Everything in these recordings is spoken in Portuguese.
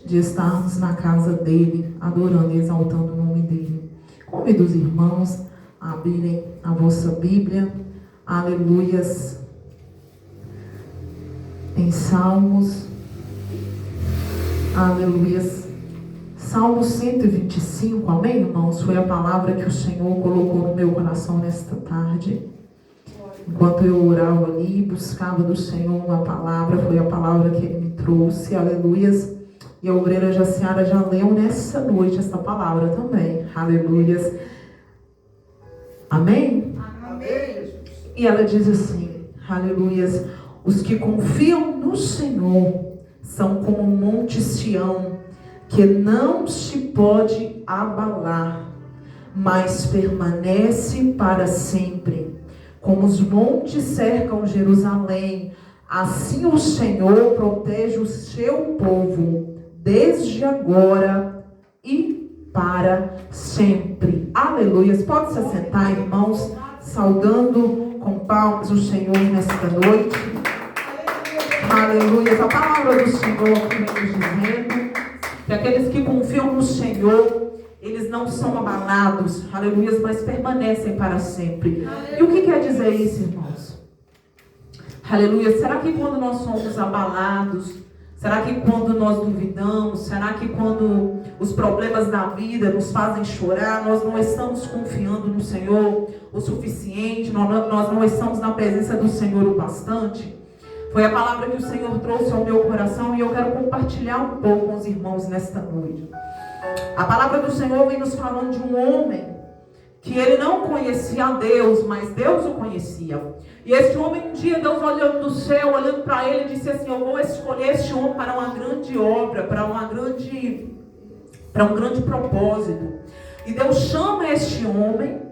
de estarmos na casa dele, adorando e exaltando o nome dele. Convido os irmãos a abrirem a vossa Bíblia, aleluias, em Salmos, aleluias, Salmo 125, amém, irmãos? Foi a palavra que o Senhor colocou no meu coração nesta tarde. Enquanto eu orava ali, buscava do Senhor uma palavra, foi a palavra que Ele me trouxe, aleluias. E a obreira Jaciara já leu nessa noite essa palavra também, aleluias. Amém? Amém. E ela diz assim, aleluias, os que confiam no Senhor são como um monte Sião, que não se pode abalar, mas permanece para sempre. Como os montes cercam Jerusalém, assim o Senhor protege o seu povo, desde agora e para sempre. Aleluias. Pode se assentar, irmãos, saudando com palmas o Senhor nesta noite. Aleluias. A palavra do Senhor que vem nos dizendo que aqueles que confiam no Senhor, eles não são abalados, aleluia, mas permanecem para sempre. E o que quer dizer isso, irmãos? Aleluia. Será que quando nós somos abalados, será que quando nós duvidamos, será que quando os problemas da vida nos fazem chorar, nós não estamos confiando no Senhor o suficiente, nós não estamos na presença do Senhor o bastante? Foi a palavra que o Senhor trouxe ao meu coração e eu quero compartilhar um pouco com os irmãos nesta noite. A palavra do Senhor vem nos falando de um homem que ele não conhecia a Deus, mas Deus o conhecia. E este homem, um dia, Deus olhando do céu, olhando para ele, disse assim: eu vou escolher este homem para uma grande obra, para um grande propósito. E Deus chama este homem,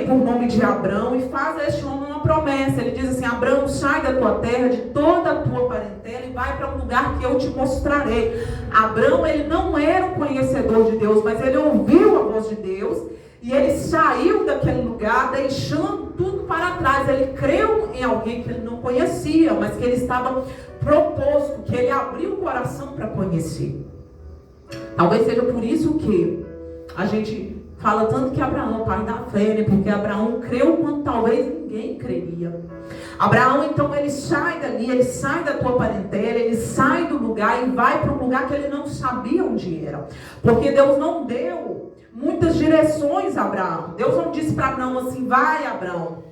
por nome de Abrão, e faz a este homem uma promessa. Ele diz assim: Abrão, sai da tua terra, de toda a tua parentela, e vai para um lugar que eu te mostrarei. Abrão, ele não era um conhecedor de Deus, mas ele ouviu a voz de Deus, e ele saiu daquele lugar, deixando tudo para trás. Ele creu em alguém que ele não conhecia, mas que ele estava proposto, que ele abriu o coração para conhecer. Talvez seja por isso que a gente fala tanto que Abraão, pai da fé, né? Porque Abraão creu quando talvez ninguém creria. Abraão, então, ele sai dali, ele sai da tua parentela, ele sai do lugar e vai para um lugar que ele não sabia onde era. Porque Deus não deu muitas direções a Abraão. Deus não disse para Abraão assim: vai, Abraão,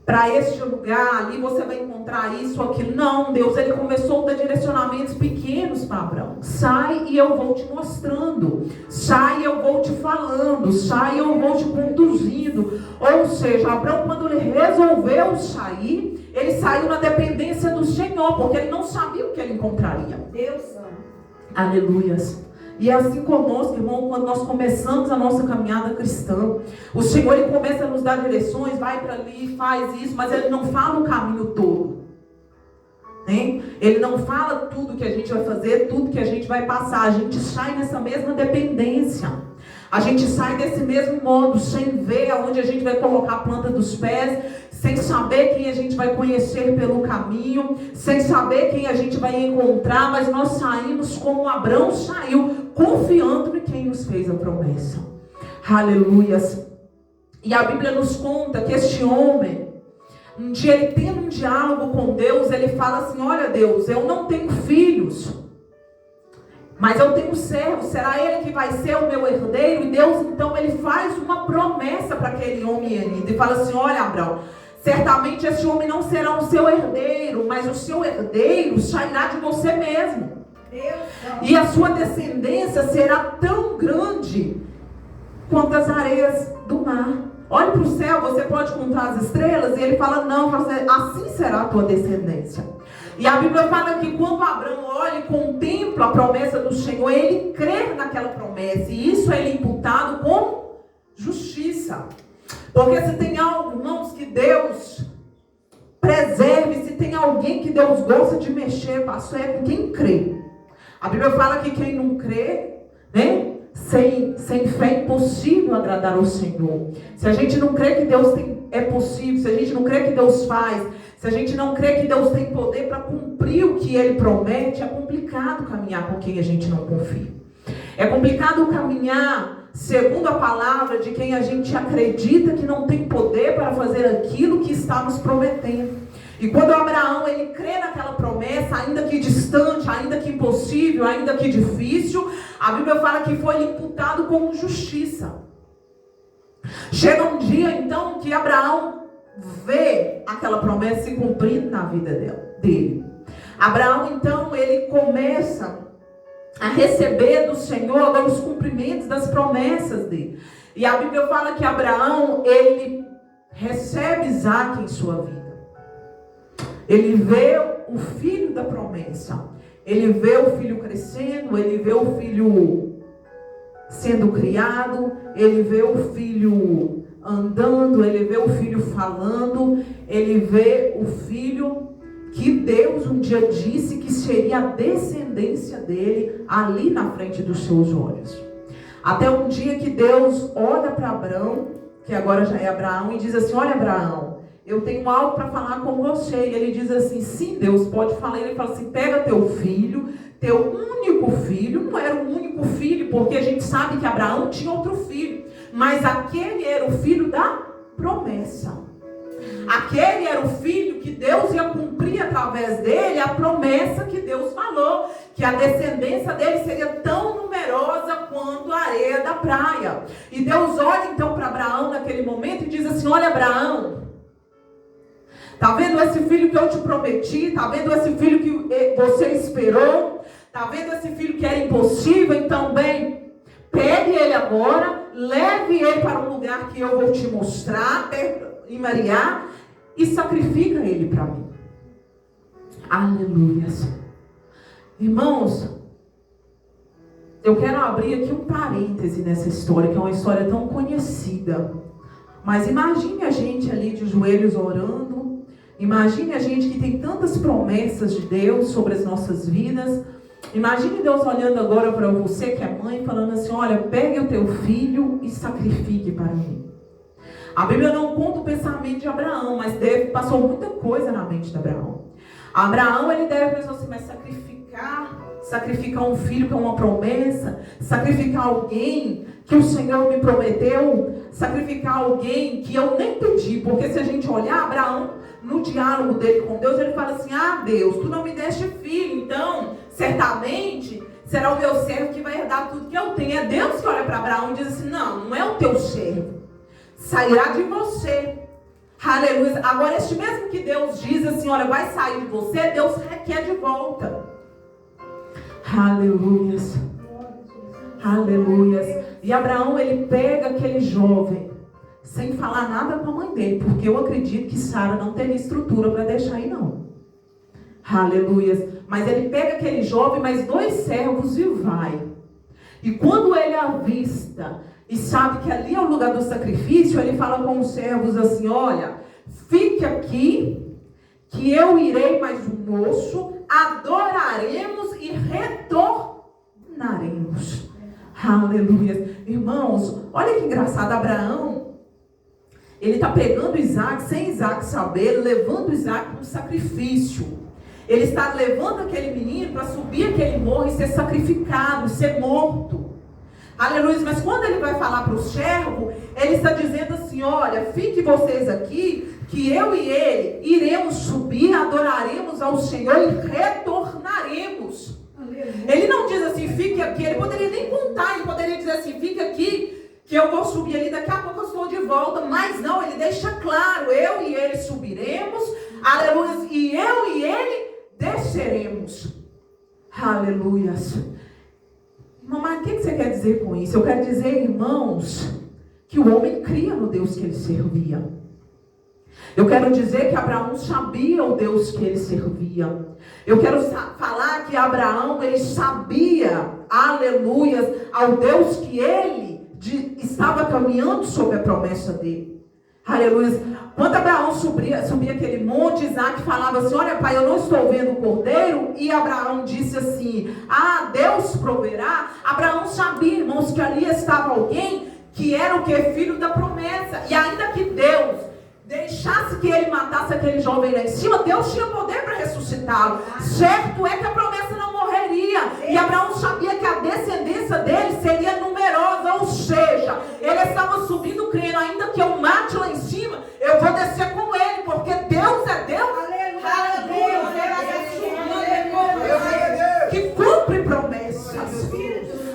para este lugar, ali você vai encontrar isso, aquilo. Não, Deus, ele começou a dar direcionamentos pequenos para Abraão. Sai e eu vou te mostrando. Sai e eu vou te falando. Sai e eu vou te conduzindo. Ou seja, Abraão, quando ele resolveu sair, ele saiu na dependência do Senhor, porque ele não sabia o que ele encontraria. Deus ama. Aleluias. E é assim conosco, irmão, quando nós começamos a nossa caminhada cristã, o Senhor, ele começa a nos dar direções, vai para ali, faz isso, mas ele não fala o caminho todo, né? Ele não fala tudo que a gente vai fazer, tudo que a gente vai passar. A gente sai nessa mesma dependência, a gente sai desse mesmo modo, sem ver aonde a gente vai colocar a planta dos pés, sem saber quem a gente vai conhecer pelo caminho, sem saber quem a gente vai encontrar, mas nós saímos como Abraão saiu, confiando em quem nos fez a promessa. Aleluias. E a Bíblia nos conta que este homem, um dia ele tendo um diálogo com Deus, ele fala assim: olha, Deus, eu não tenho filhos, mas eu tenho servo, será ele que vai ser o meu herdeiro? E Deus, então, ele faz uma promessa para aquele homem ainda, e fala assim: olha, Abraão, certamente esse homem não será o seu herdeiro, mas o seu herdeiro sairá de você mesmo. E a sua descendência será tão grande quanto as areias do mar. Olhe para o céu, você pode contar as estrelas? E ele fala: não, assim será a tua descendência. E a Bíblia fala que quando Abraão olha e contempla a promessa do Senhor, ele crê naquela promessa. E isso é imputado como justiça. Porque se tem algo, irmãos, que Deus preserve, se tem alguém que Deus gosta de mexer, pastor, é com quem crê. A Bíblia fala que quem não crê, né, sem fé é impossível agradar ao Senhor. Se a gente não crê que Deus é possível, se a gente não crê que Deus faz, se a gente não crê que Deus tem poder para cumprir o que Ele promete, é complicado caminhar com quem a gente não confia. É complicado caminhar segundo a palavra de quem a gente acredita que não tem poder para fazer aquilo que está nos prometendo. E quando Abraão, ele crê naquela promessa, ainda que distante, ainda que impossível, ainda que difícil, a Bíblia fala que foi imputado como justiça. Chega um dia, então, que Abraão vê aquela promessa se cumprindo na vida dele. Abraão, então, ele começa a receber do Senhor agora os cumprimentos das promessas dele. E a Bíblia fala que Abraão, ele recebe Isaque em sua vida. Ele vê o filho da promessa. Ele vê o filho crescendo, ele vê o filho sendo criado, ele vê o filho andando, ele vê o filho falando, ele vê o filho que Deus um dia disse que seria a descendência dele ali na frente dos seus olhos. Até um dia que Deus olha para Abraão, que agora já é Abraão, e diz assim: olha, Abraão, eu tenho algo para falar com você. E ele diz assim: sim, Deus, pode falar. Ele fala assim: pega teu filho, teu único filho. Não era o único filho, porque a gente sabe que Abraão tinha outro filho, mas aquele era o filho da promessa. Aquele era o filho que Deus ia cumprir através dele a promessa que Deus falou, que a descendência dele seria tão numerosa quanto a areia da praia. E Deus olha então para Abraão naquele momento e diz assim: olha, Abraão, tá vendo esse filho que eu te prometi? Tá vendo esse filho que você esperou? Tá vendo esse filho que era impossível? Então, bem, pegue ele agora, leve ele para um lugar que eu vou te mostrar, em Mariá, e sacrifica ele para mim. Aleluia. Irmãos, eu quero abrir aqui um parêntese nessa história, que é uma história tão conhecida. Mas imagine a gente ali de joelhos orando. Imagine a gente que tem tantas promessas de Deus sobre as nossas vidas. Imagine Deus olhando agora para você que é mãe, falando assim: olha, pegue o teu filho e sacrifique para mim. A Bíblia não conta o pensamento de Abraão, mas passou muita coisa na mente de Abraão. Abraão, ele deve pensar assim: mas sacrificar um filho que é uma promessa, sacrificar alguém que o Senhor me prometeu, sacrificar alguém que eu nem pedi. Porque se a gente olhar Abraão, no diálogo dele com Deus, ele fala assim: ah, Deus, tu não me deste filho, então certamente será o meu servo que vai herdar tudo que eu tenho. É Deus que olha para Abraão e diz assim: não é o teu servo, sairá de você. Aleluia. Agora, este mesmo que Deus diz assim: olha, vai sair de você, Deus requer de volta. Aleluia. Aleluia. E Abraão, ele pega aquele jovem, sem falar nada com a mãe dele, porque eu acredito que Sara não teria estrutura para deixar aí, não. Aleluia. Mas ele pega aquele jovem, mais 2 servos e vai. E quando ele avista e sabe que ali é o lugar do sacrifício, ele fala com os servos assim: olha, fique aqui, que eu irei mais um moço, adoraremos e retornaremos. Aleluia. Irmãos, olha que engraçado. Abraão, ele está pegando Isaque, sem Isaque saber, levando Isaque para um sacrifício. Ele está levando aquele menino para subir aquele morro e ser sacrificado, ser morto. Aleluia. Mas quando ele vai falar para o servo, ele está dizendo assim: olha, fiquem vocês aqui, que eu e ele iremos subir, adoraremos ao Senhor e retornaremos. Aleluia. Ele não diz assim: fique aqui. Ele poderia nem contar, ele poderia dizer assim: fique aqui, que eu vou subir ali, daqui a pouco eu estou de volta. Mas não, ele deixa claro: eu e ele subiremos, aleluia, e eu e ele desceremos. Aleluia. Mamãe, o que você quer dizer com isso? Eu quero dizer, irmãos, que o homem cria no Deus que ele servia. Eu quero dizer que Abraão sabia o Deus que ele servia. Eu quero falar que Abraão, ele sabia, aleluia, ao Deus que ele estava caminhando sob a promessa dele. Aleluia. Quando Abraão subia aquele monte, Isaque falava assim: olha, pai, eu não estou vendo o cordeiro. E Abraão disse assim: ah, Deus proverá. Abraão sabia, irmãos, que ali estava alguém que era o que? Filho da promessa. E ainda que Deus deixasse que ele matasse aquele jovem lá em cima, Deus tinha poder para ressuscitá-lo. Certo é que a promessa não morreria. E Abraão sabia que a descendência dele seria numerosa, ou seja, ele estava subindo crendo, ainda que eu mate lá em cima, eu vou descer com ele, porque Deus é Deus. Que cumpre promessas.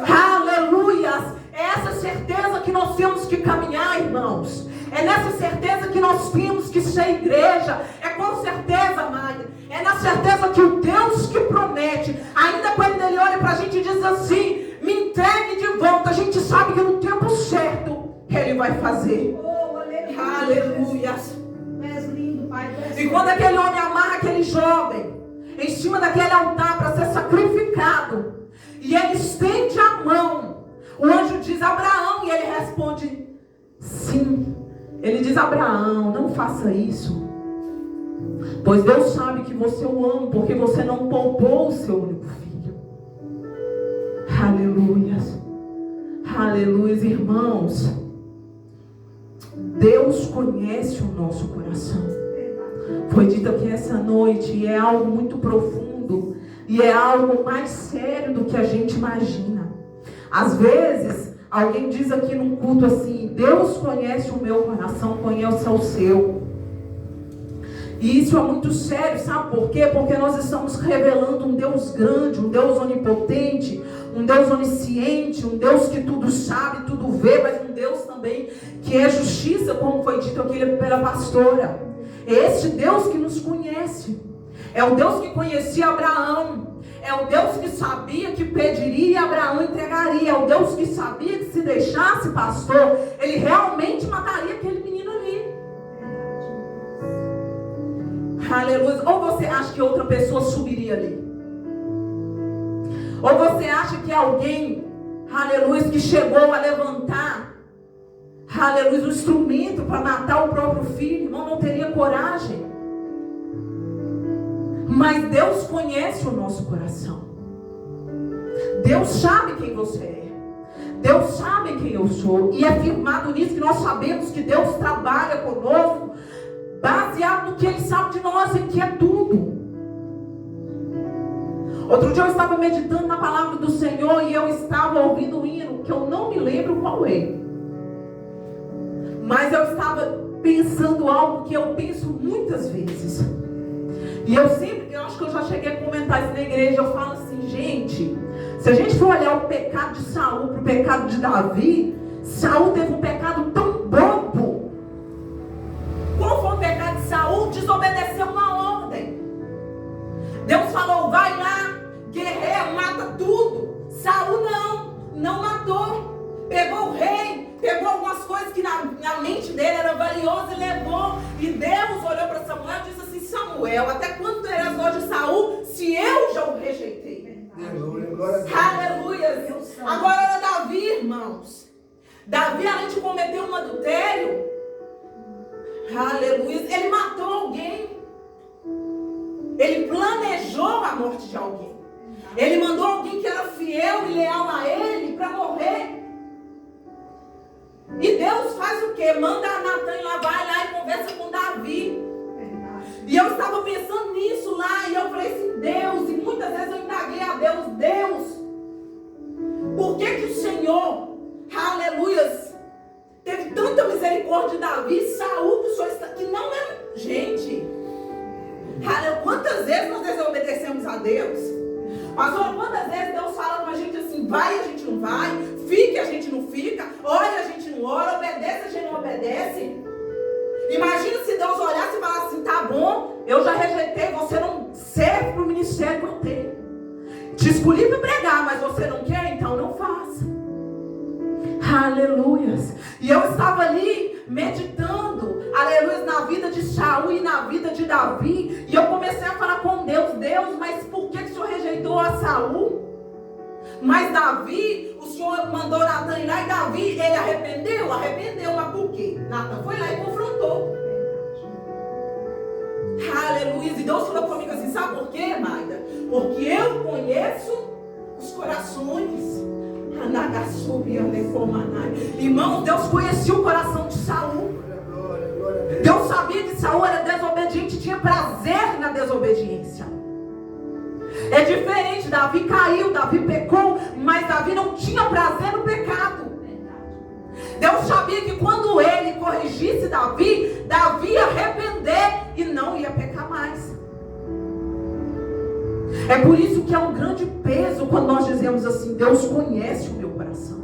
Aleluias. É essa certeza que nós temos que caminhar, irmãos. É nessa certeza que nós temos que ser igreja. É com certeza, amada. É na certeza que o Deus que promete, ainda quando ele olha para a gente e diz assim: me entregue de volta, a gente sabe que no tempo certo ele vai fazer. Aleluia. E quando aquele homem amarra aquele jovem em cima daquele altar para ser sacrificado, e ele estende a mão, o anjo diz: Abraão, e ele responde: sim. Ele diz: Abraão, não faça isso, pois Deus sabe que você o ama, porque você não poupou o seu único filho. Aleluias. Aleluias, irmãos. Deus conhece o nosso coração. Foi dito aqui essa noite, e é algo muito profundo, e é algo mais sério do que a gente imagina. Às vezes, alguém diz aqui num culto assim: Deus conhece o meu coração, conhece o seu. E isso é muito sério, sabe por quê? Porque nós estamos revelando um Deus grande, um Deus onipotente, um Deus onisciente, um Deus que tudo sabe, tudo vê, mas um Deus também que é justiça, como foi dito aqui pela pastora. É esse Deus que nos conhece. É o Deus que conhecia Abraão. É o Deus que sabia que pediria e Abraão entregaria. É o Deus que sabia que se deixasse, pastor, ele realmente mataria aquele menino ali. Aleluia. Ou você acha que outra pessoa subiria ali? Ou você acha que alguém, aleluia, que chegou a levantar, aleluia, um instrumento para matar o próprio filho, irmão, não teria coragem? Mas Deus conhece o nosso coração. Deus sabe quem você é. Deus sabe quem eu sou. E é firmado nisso que nós sabemos que Deus trabalha conosco, baseado no que Ele sabe de nós, e que é tudo. Outro dia eu estava meditando na palavra do Senhor, e eu estava ouvindo um hino, que eu não me lembro qual é. Mas eu estava pensando algo que eu penso muitas vezes. E eu acho que eu já cheguei a comentar isso na igreja. Eu falo assim, gente, se a gente for olhar o pecado de Saul para o pecado de Davi, Saul teve um pecado tão bobo. Qual foi o pecado de Saul? Desobedeceu uma ordem. Deus falou: vai lá, guerreia, mata tudo. Saul não matou. Pegou o rei, pegou algumas coisas que na mente dele era valiosa e levou. E Deus olhou para Samuel e disse assim: Samuel, até quando tu eras nós de Saul, se eu já o rejeitei? Aleluia. Agora era Davi, irmãos. Davi, além de cometer um adultério, aleluia, ele matou alguém. Ele planejou a morte de alguém. Ele mandou alguém que era fiel e leal a ele para morrer. E Deus faz o quê? Manda a Natan ir lá, vai lá e conversa com Davi. E eu estava pensando nisso lá, e eu falei assim: Deus, e muitas vezes eu indaguei a Deus, por que o Senhor, aleluias, teve tanta misericórdia de Davi e Saul, que não é gente. Quantas vezes nós desobedecemos a Deus? Pastor, quantas vezes Deus fala com a gente assim: vai, a gente não vai, fique, a gente não fica, ore, a gente não ora, obedece, a gente não obedece. Imagina se Deus olhasse e falasse assim: tá bom, eu já rejeitei, você não serve para o ministério que eu tenho. Te escolhi para pregar, mas você não quer, então não faça. Aleluias. E eu estava ali meditando, aleluia, na vida de Saul e na vida de Davi. E eu comecei a falar com Deus: Deus, mas por que o Senhor rejeitou a Saul? Mas Davi, o Senhor mandou Natan ir lá, e Davi, ele arrependeu, mas por quê? Natan foi lá e confrontou. Aleluia. E Deus falou comigo assim: sabe por quê, Maida? Porque eu conheço os corações. Irmãos, Deus conhecia o coração de Saul. Deus sabia que Saul era desobediente e tinha prazer na desobediência. É diferente, Davi caiu, Davi pecou, mas Davi não tinha prazer no pecado. Deus sabia que quando ele corrigisse Davi, Davi ia arrepender e não ia pecar mais. É por isso que é um grande peso quando nós dizemos assim: Deus conhece o meu coração.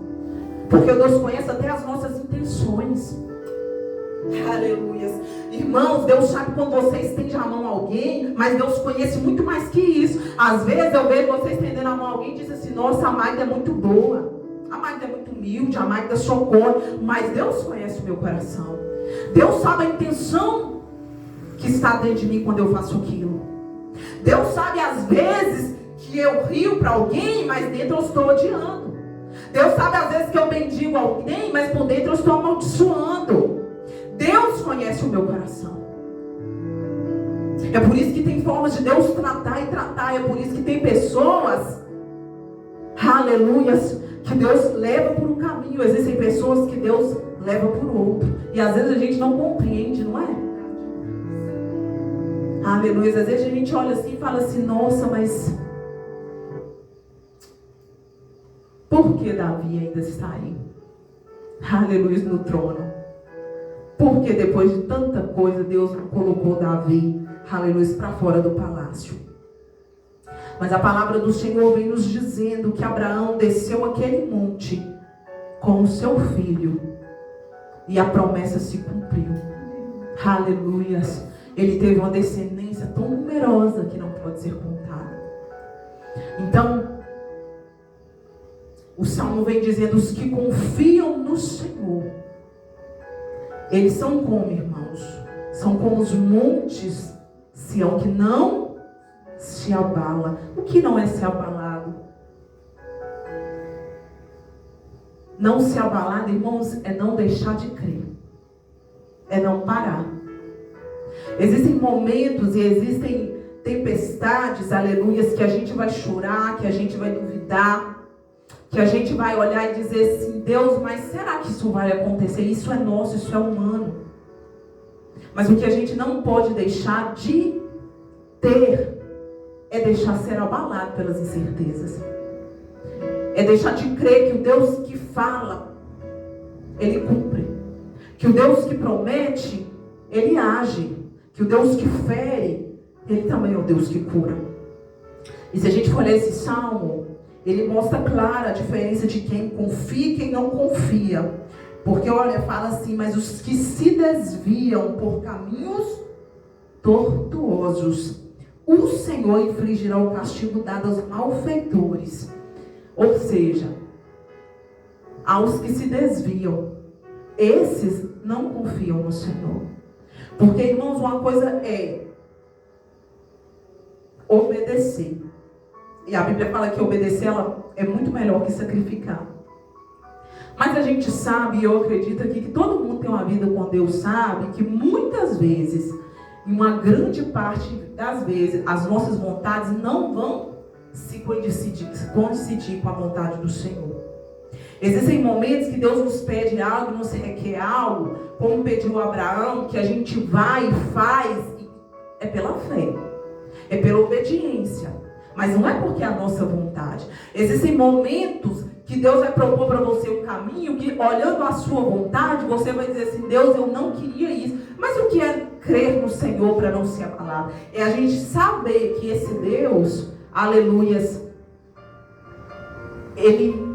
Porque Deus conhece até as nossas intenções. Aleluia. Irmãos, Deus sabe quando você estende a mão a alguém, mas Deus conhece muito mais que isso. Às vezes eu vejo você estendendo a mão a alguém e diz assim: nossa, a Magda é muito boa, a Magda é muito humilde, a Magda socorre. Mas Deus conhece o meu coração. Deus sabe a intenção que está dentro de mim quando eu faço aquilo. Deus sabe às vezes que eu rio para alguém, mas dentro eu estou odiando. Deus sabe às vezes que eu bendigo alguém, mas por dentro eu estou amaldiçoando. Deus conhece o meu coração. É por isso que tem formas de Deus tratar e tratar. É por isso que tem pessoas, aleluias, que Deus leva por um caminho. Existem pessoas que Deus leva por outro. E às vezes a gente não compreende, não é? Aleluia. Às vezes a gente olha assim e fala assim: nossa, mas por que Davi ainda está aí? Aleluia, no trono. Porque depois de tanta coisa, Deus não colocou Davi, aleluia, para fora do palácio. Mas a palavra do Senhor vem nos dizendo que Abraão desceu aquele monte com o seu filho. E a promessa se cumpriu. Aleluia. Ele teve uma descendência tão numerosa que não pode ser contada. Então, o Salmo vem dizendo: os que confiam no Senhor, eles são como, irmãos? São como os montes Sião, que não se abala. O que não é ser abalado? Não se abalado, irmãos, é não deixar de crer. É não parar. Existem momentos e existem tempestades, aleluias, que a gente vai chorar, que a gente vai duvidar, que a gente vai olhar e dizer assim: Deus, mas será que isso vai acontecer? Isso é nosso, isso é humano. Mas o que a gente não pode deixar de ter é deixar ser abalado pelas incertezas. É deixar de crer que o Deus que fala, Ele cumpre. Que o Deus que promete, Ele age. Que o Deus que fere, Ele também é o Deus que cura. E se a gente for ler esse salmo, ele mostra clara a diferença de quem confia e quem não confia. Porque, olha, fala assim: mas os que se desviam por caminhos tortuosos, o Senhor infligirá o castigo dado aos malfeitores. Ou seja, aos que se desviam, esses não confiam no Senhor. Porque, irmãos, uma coisa é obedecer. E a Bíblia fala que obedecer ela é muito melhor que sacrificar. Mas a gente sabe, e eu acredito aqui, que todo mundo tem uma vida com Deus, sabe que muitas vezes, em uma grande parte das vezes, as nossas vontades não vão se coincidir com a vontade do Senhor. Existem momentos que Deus nos pede algo, nos requer algo, como pediu a Abraão, que a gente vai e faz, e é pela fé, é pela obediência. Mas não é porque é a nossa vontade. Existem momentos que Deus vai propor para você um caminho que, olhando a sua vontade, você vai dizer assim: Deus, eu não queria isso. Mas o que é crer no Senhor para não se abalar? É a gente saber que esse Deus, aleluias, Ele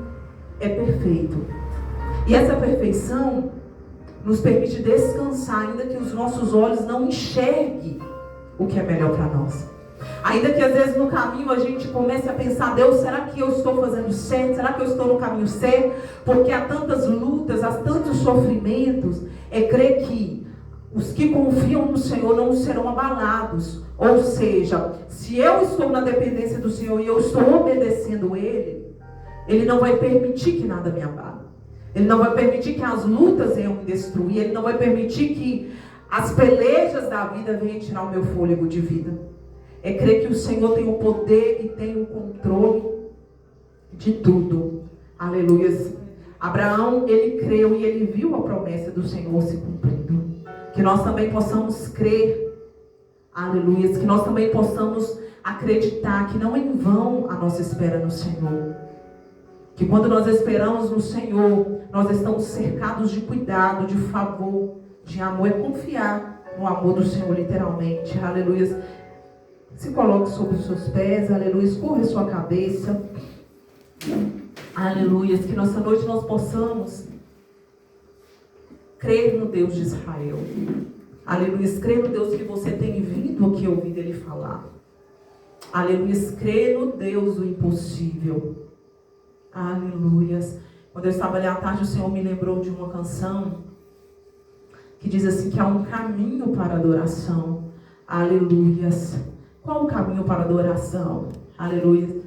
é perfeito. E essa perfeição nos permite descansar, ainda que os nossos olhos não enxerguem o que é melhor para nós. Ainda que às vezes no caminho a gente comece a pensar: Deus, será que eu estou fazendo certo? Será que eu estou no caminho certo? Porque há tantas lutas, há tantos sofrimentos. É crer que os que confiam no Senhor não serão abalados. Ou seja, se eu estou na dependência do Senhor e eu estou obedecendo Ele, Ele não vai permitir que nada me abale. Ele não vai permitir que as lutas venham me destruir. Ele não vai permitir que as pelejas da vida venham tirar o meu fôlego de vida. É crer que o Senhor tem o poder e tem o controle de tudo. Aleluia. Abraão, ele creu e ele viu a promessa do Senhor se cumprindo. Que nós também possamos crer, aleluia, que nós também possamos acreditar que não é em vão a nossa espera no Senhor. Que quando nós esperamos no Senhor, nós estamos cercados de cuidado, de favor, de amor. É confiar no amor do Senhor, literalmente. Aleluia. Se coloque sobre os seus pés, aleluia. Escorra a sua cabeça. Aleluia. Que nessa noite nós possamos crer no Deus de Israel. Aleluia. Crer no Deus que você tem vindo aqui ouvir Ele falar. Aleluia. Crer no Deus do impossível. Aleluia. Quando eu estava ali à tarde, o Senhor me lembrou de uma canção que diz assim, que há um caminho para a adoração. Aleluia. Qual o caminho para a adoração? Aleluia.